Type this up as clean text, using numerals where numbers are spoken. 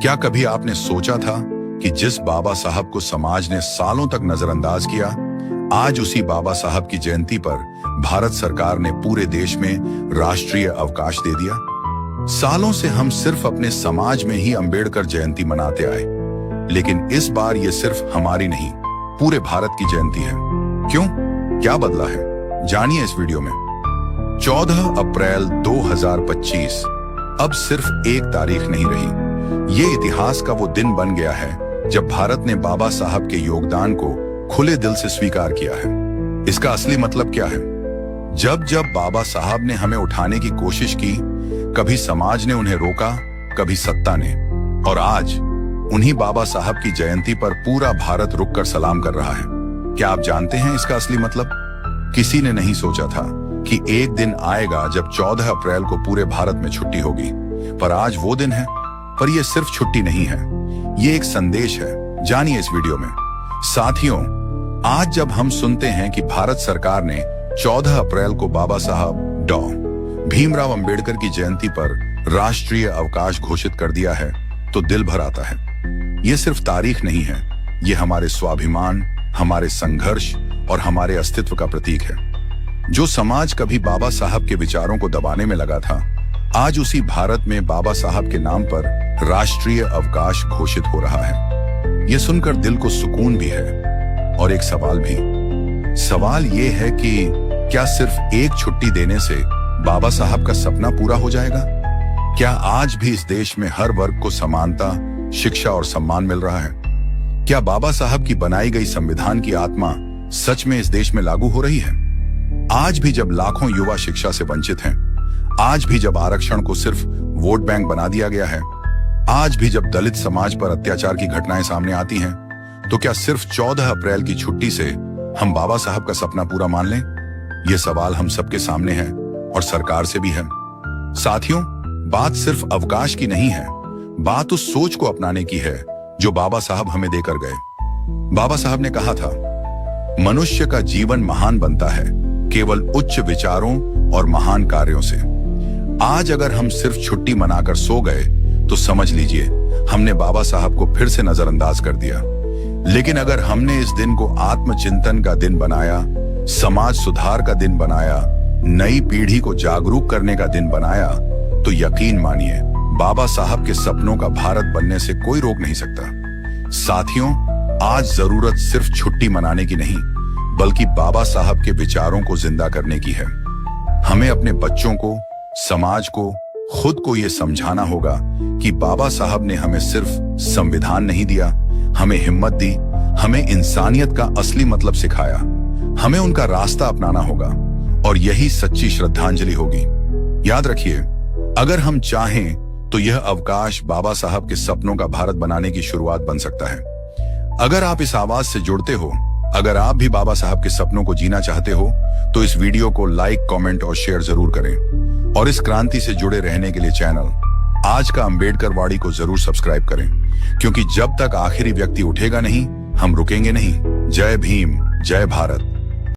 क्या कभी आपने सोचा था कि जिस बाबा साहब को समाज ने सालों तक नजरअंदाज किया, आज उसी बाबा साहब की जयंती पर भारत सरकार ने पूरे देश में राष्ट्रीय अवकाश दे दिया। सालों से हम सिर्फ अपने समाज में ही अंबेडकर जयंती मनाते आए, लेकिन इस बार ये सिर्फ हमारी नहीं, पूरे भारत की जयंती है। क्यों? क्या बदला है? जानिए इस वीडियो में। 14 अप्रैल 2025 अब सिर्फ एक तारीख नहीं रही, ये इतिहास का वो दिन बन गया है जब भारत ने बाबा साहब के योगदान को खुले दिल से स्वीकार किया है। इसका असली मतलब क्या है? जब जब बाबा साहब ने हमें उठाने की कोशिश की, कभी समाज ने उन्हें रोका, कभी सत्ता ने, और आज उन्हीं बाबा साहब की जयंती पर पूरा भारत रुक कर सलाम कर रहा है। क्या आप जानते हैं इसका असली मतलब? किसी ने नहीं सोचा था कि एक दिन आएगा जब 14 अप्रैल को पूरे भारत में छुट्टी होगी, पर आज वो दिन है। पर यह सिर्फ छुट्टी नहीं है, ये एक संदेश है। जानिए इस वीडियो में। साथियों, आज जब हम सुनते हैं कि भारत सरकार ने 14 अप्रैल को बाबा साहब डॉ. भीमराव अंबेडकर की जयंती पर राष्ट्रीय अवकाश घोषित कर दिया है, तो दिल भर आता है। ये सिर्फ तारीख नहीं है, ये हमारे स्वाभिमान, हमारे संघर्ष और हमारे अस्तित्व का प्रतीक है। जो समाज कभी बाबा साहब के विचारों को दबाने में लगा था, आज उसी भारत में बाबा साहब के नाम पर राष्ट्रीय अवकाश घोषित हो रहा है। यह सुनकर दिल को सुकून भी है और एक सवाल भी। सवाल यह है कि क्या सिर्फ एक छुट्टी देने से बाबा साहब का सपना पूरा हो जाएगा? क्या आज भी इस देश में हर वर्ग को समानता, शिक्षा और सम्मान मिल रहा है? क्या बाबा साहब की बनाई गई संविधान की आत्मा सच में इस देश में लागू हो रही है? आज भी जब लाखों युवा शिक्षा से वंचित हैं, आज भी जब आरक्षण को सिर्फ वोट बैंक बना दिया गया है, आज भी जब दलित समाज पर अत्याचार की घटनाएं सामने आती हैं, तो क्या सिर्फ 14 अप्रैल की छुट्टी से हम बाबा साहब का सपना पूरा मान लें? यह सवाल हम सबके सामने है और सरकार से भी है। साथियों, बात सिर्फ अवकाश की नहीं है, बात उस सोच को अपनाने की है जो बाबा साहब हमें देकर गए। बाबा साहब ने कहा था, मनुष्य का जीवन महान बनता है केवल उच्च विचारों और महान कार्यों से। आज अगर हम सिर्फ छुट्टी मनाकर सो गए तो समझ लीजिए हमने बाबा साहब को फिर से नजरअंदाज कर दिया। लेकिन अगर हमने इस दिन को आत्मचिंतन का दिन बनाया, समाज सुधार का दिन बनाया, नई पीढ़ी को जागरूक करने का दिन बनाया, तो यकीन मानिए बाबा साहब के सपनों का भारत बनने से कोई रोक नहीं सकता। साथियों, आज जरूरत सिर्फ छुट्टी मनाने की नहीं, बल्कि बाबा साहब के विचारों को जिंदा करने की है। हमें अपने बच्चों को, समाज को, खुद को यह समझाना होगा कि बाबा साहब ने हमें सिर्फ संविधान नहीं दिया, हमें हिम्मत दी, हमें इंसानियत का असली मतलब सिखाया। हमें उनका रास्ता अपनाना होगा और यही सच्ची श्रद्धांजलि होगी। याद रखिए, अगर हम चाहें तो यह अवकाश बाबा साहब के सपनों का भारत बनाने की शुरुआत बन सकता है। अगर आप इस आवाज से जुड़ते हो, अगर आप भी बाबा साहब के सपनों को जीना चाहते हो, तो इस वीडियो को लाइक, कमेंट और शेयर जरूर करें। और इस क्रांति से जुड़े रहने के लिए चैनल आज का अंबेडकर वाड़ी को जरूर सब्सक्राइब करें, क्योंकि जब तक आखिरी व्यक्ति उठेगा नहीं, हम रुकेंगे नहीं। जय भीम, जय भारत।